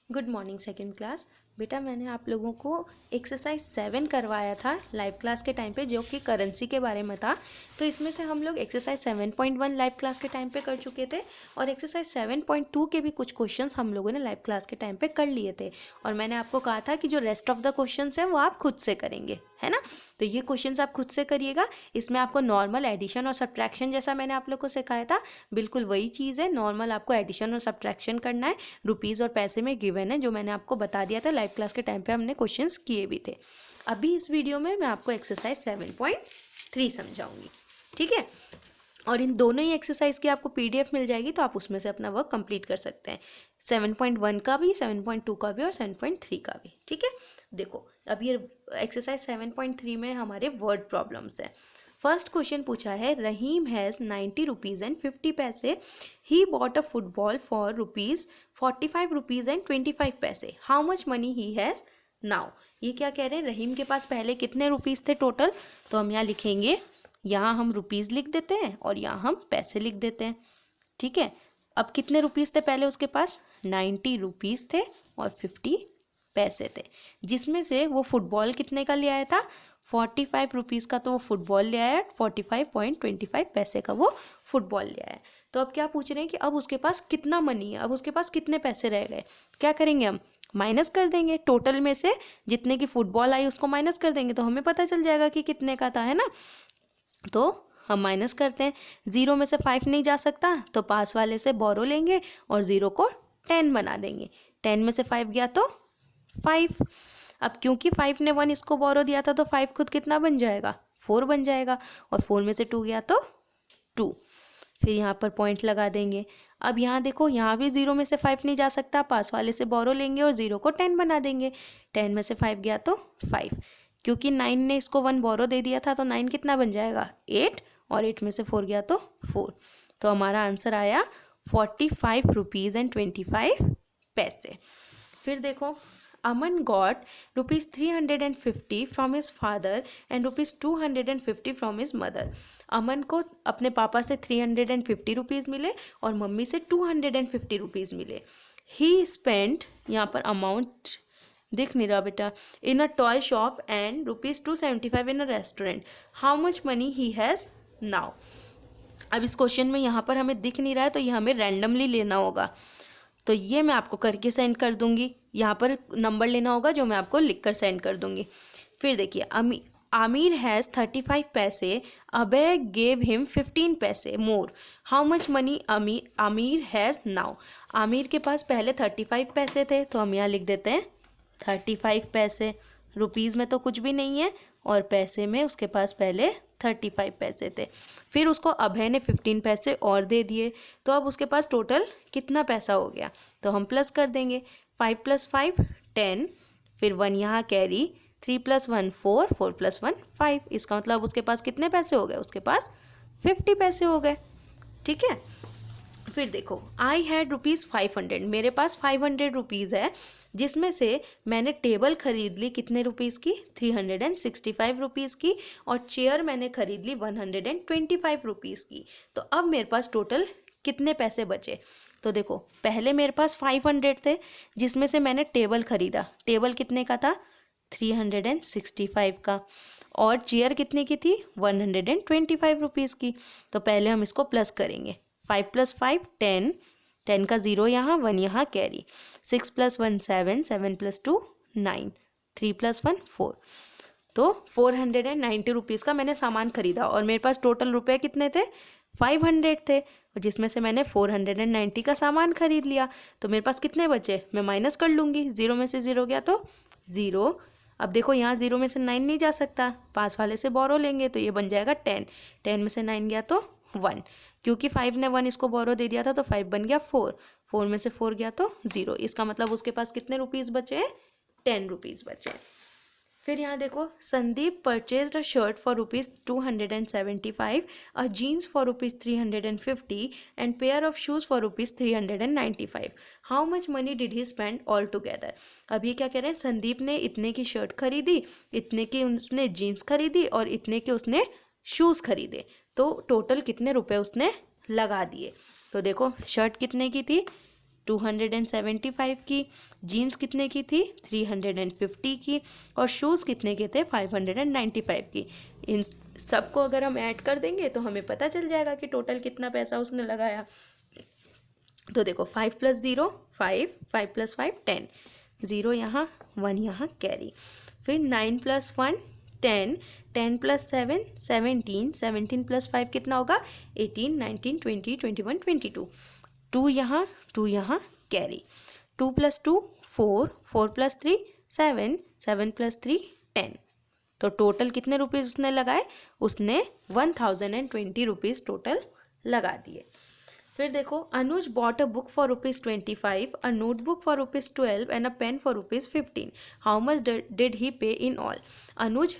Good morning second class. बेटा मैंने आप लोगों को एक्सरसाइज 7 करवाया था लाइव क्लास के टाइम पे, जो कि करेंसी के बारे में था। तो इसमें से हम लोग एक्सरसाइज 7.1 लाइव क्लास के टाइम पे कर चुके थे और एक्सरसाइज 7.2 के भी कुछ क्वेश्चंस हम लोगों ने लाइव क्लास के टाइम पे कर लिए थे। और मैंने आपको कहा था कि जो रेस्ट ऑफ द क्वेश्चंस हैं वो आप खुद से करेंगे, है ना। तो ये क्वेश्चंस आप खुद से करिएगा। इसमें आपको नॉर्मल एडिशन और सब्ट्रैक्शन जैसा मैंने आप लोग को सिखाया था, बिल्कुल वही चीज़ है। नॉर्मल आपको एडिशन और सब्ट्रैक्शन करना है, रुपीज़ और पैसे में गिवन है, जो मैंने आपको बता दिया था लाइव क्लास के टाइम पे, हमने क्वेश्चंस किए भी थे। अभी इस वीडियो में मैं आपको एक्सरसाइज 7.3 समझाऊंगी, ठीक है। और इन दोनों ही एक्सरसाइज की आपको पीडीएफ मिल जाएगी, तो आप उसमें से अपना वर्क कंप्लीट कर सकते हैं। 7.1 का भी, 7.2 का भी और 7.3 का भी, ठीक है। देखो अब ये एक्सरसाइज 7.3 में हमारे वर्ड प्रॉब्लम्स है। फर्स्ट क्वेश्चन पूछा है, रहीम हैज़ 90 रुपीज़ एंड 50 पैसे। He bought a football for rupees 45 rupees and 25 पैसे। How much money he has now. ये क्या कह रहे हैं, रहीम के पास पहले कितने रुपीज़ थे टोटल। तो हम यहाँ लिखेंगे, यहाँ हम रुपीज़ लिख देते हैं और यहाँ हम पैसे लिख देते हैं, ठीक है। अब कितने रुपीज़ थे पहले उसके पास, 90 रुपीज़ थे और 50 पैसे थे, जिसमें से वो फुटबॉल कितने का ले आया था, 45 रुपीज़ का तो वो फुटबॉल ले आया, 45.25 पैसे का वो फुटबॉल ले आया। तो अब क्या पूछ रहे हैं कि अब उसके पास कितना मनी है, अब उसके पास कितने पैसे रह गए। क्या करेंगे हम, माइनस कर देंगे। टोटल में से जितने की फुटबॉल आई उसको माइनस कर देंगे, तो हमें पता चल जाएगा कि कितने का था, है ना। तो हम माइनस करते हैं। ज़ीरो में से 5 नहीं जा सकता, तो पास वाले से बोरो लेंगे और ज़ीरो को 10 बना देंगे। 10 में से 5 गया तो 5। अब क्योंकि 5 ने 1 इसको बोरो दिया था, तो 5 खुद कितना बन जाएगा, 4 बन जाएगा। और 4 में से 2 गया तो 2। फिर यहाँ पर पॉइंट लगा देंगे। अब यहाँ देखो, यहाँ भी 0 में से 5 नहीं जा सकता, पास वाले से बोरो लेंगे और 0 को 10 बना देंगे। 10 में से 5 गया तो 5। क्योंकि 9 ने इसको 1 बोरो दे दिया था, तो 9 कितना बन जाएगा, 8। और 8 में से 4 गया तो 4। तो हमारा आंसर आया 45 रुपीज़ एंड 25 पैसे। फिर देखो, Aman got rupees 350 from his father and rupees 250 from his mother. Aman को अपने पापा से 350 रुपीज़ मिले और मम्मी से 250 रुपीज़ मिले। ही स्पेंट, यहाँ पर अमाउंट दिख नहीं रहा बेटा, in a toy shop and rupees 275 in a restaurant. How much money he has now. अब इस क्वेश्चन में यहाँ पर हमें दिख नहीं रहा है, तो ये हमें रैंडमली लेना होगा। तो ये मैं आपको करके सेंड कर दूंगी। यहाँ पर नंबर लेना होगा, जो मैं आपको लिख कर सेंड कर दूंगी। फिर देखिए, आमिर हैज़ 35 पैसे, अबे गेव हिम 15 पैसे more. How much money Aamir has now. Aamir के पास पहले 35 पैसे थे, तो हम यहाँ लिख देते हैं 35 पैसे। रुपीज़ में तो कुछ भी नहीं है, और पैसे में उसके पास पहले 35 पैसे थे। फिर उसको अभय ने 15 पैसे और दे दिए, तो अब उसके पास टोटल कितना पैसा हो गया। तो हम प्लस कर देंगे, 5 + 5 10, फिर 1 यहाँ कैरी, 3 + 1 4, 4 + 1 5। इसका मतलब उसके पास कितने पैसे हो गए, उसके पास 50 पैसे हो गए, ठीक है। फिर देखो, आई हैड रुपीज़ 500, मेरे पास 500 रुपीज़ है, जिसमें से मैंने टेबल खरीद ली कितने रुपीज़ की, 365 रुपीज़ की, और चेयर मैंने खरीद ली 125 रुपीज़ की। तो अब मेरे पास टोटल कितने पैसे बचे। तो देखो, पहले मेरे पास 500 थे, जिसमें से मैंने टेबल खरीदा। टेबल कितने का था, 365 का, और चेयर कितने की थी, 125 रुपीज़ की। तो पहले हम इसको प्लस करेंगे, 5 + 5 10, 10 का 0 यहाँ, 1 यहाँ कैरी, 6 + 1 7, 7 + 2 9, 3 + 1 4। तो 490 रुपीज़ का मैंने सामान खरीदा, और मेरे पास टोटल रुपए कितने थे, 500 थे, जिसमें से मैंने 490 का सामान खरीद लिया। तो मेरे पास कितने बचे, मैं माइनस कर लूँगी, 0 में से 0 गया तो 0। अब देखो, यहाँ 0 में से 9 नहीं जा सकता, पास वाले से बोरो लेंगे, तो ये बन जाएगा 10। 10 में से 9 गया तो 1, क्योंकि 5 ने 1 इसको बोरो दे दिया था, तो 5 बन गया 4। 4 में से 4 गया तो 0। इसका मतलब उसके पास कितने रुपीज़ बचे, 10 रुपीज़ बचे। फिर यहाँ देखो, Sandeep purchased a shirt for rupees 275, a jeans for rupees 350 and pair of shoes for rupees 395। How much money did he spend all together. अब ये क्या कह रहे हैं, संदीप ने इतने की शर्ट खरीदी, इतने की उसने जीन्स खरीदी, और इतने के उसने शूज़ खरीदे। तो टोटल कितने रुपए उसने लगा दिए। तो देखो, शर्ट कितने की थी, 275 की, जीन्स कितने की थी 350 की, और शूज़ कितने के थे 595 की। इन सबको अगर हम ऐड कर देंगे तो हमें पता चल जाएगा कि टोटल कितना पैसा उसने लगाया। तो देखो 5 + 0 5, 5 + 5 10, 0 यहाँ 1 यहाँ कैरी। फिर 9 + 1 10, 10 + 7 17, 17 + 5 कितना होगा 18, 19 20 21 22, 2 यहाँ कैरी। 2 + 2 4, 4 + 3 7, 7 + 3 10। तो टोटल कितने रुपीज़ उसने लगाए, उसने 1020 रुपीज़ टोटल लगा दिए। फिर देखो, Anuj bought a book for ₹25, a notebook for ₹12 and a pen for ₹15। How much did he pay in all. Anuj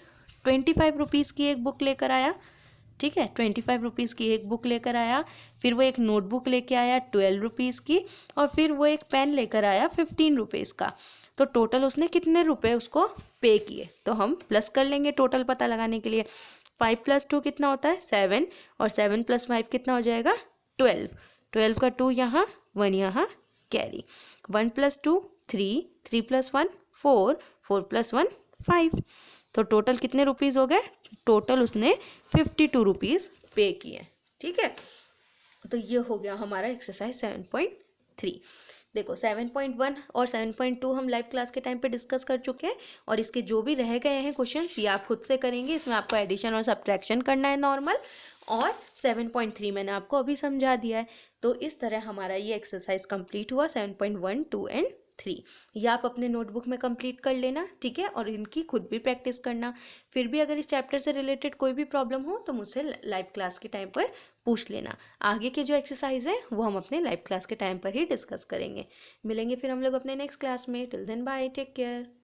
25 rupees की एक बुक लेकर आया, ठीक है, 25 रुपीज़ की एक बुक लेकर आया। फिर वो एक नोटबुक लेके आया 12 रुपीज़ की, और फिर वो एक पेन लेकर आया 15 रुपीज़ का। तो टोटल उसने कितने रुपए उसको पे किए, तो हम प्लस कर लेंगे टोटल पता लगाने के लिए। 5 + 2 कितना होता है 7, और 7 + 5 कितना हो जाएगा 12, 12 का 2 यहाँ 1 यहाँ कैरी। 1 + 2 3, 3 + 1 4, 4 + 1 5। तो टोटल कितने रुपीज़ हो गए, टोटल उसने 52 रुपीज़ पे किए, ठीक है। तो ये हो गया हमारा एक्सरसाइज 7.3। देखो 7.1 और 7.2 हम लाइव क्लास के टाइम पे डिस्कस कर चुके हैं, और इसके जो भी रह गए हैं क्वेश्चंस ये आप खुद से करेंगे। इसमें आपको एडिशन और सब्ट्रैक्शन करना है नॉर्मल, और 7.3 मैंने आपको अभी समझा दिया है। तो इस तरह हमारा ये एक्सरसाइज कंप्लीट हुआ 7.1, 2 एंड 3। ये आप अपने नोटबुक में कंप्लीट कर लेना, ठीक है, और इनकी खुद भी प्रैक्टिस करना। फिर भी अगर इस चैप्टर से रिलेटेड कोई भी प्रॉब्लम हो तो मुझसे लाइव क्लास के टाइम पर पूछ लेना। आगे के जो एक्सरसाइज है वो हम अपने लाइव क्लास के टाइम पर ही डिस्कस करेंगे। मिलेंगे फिर हम लोग अपने नेक्स्ट क्लास में। Till then bye, take care.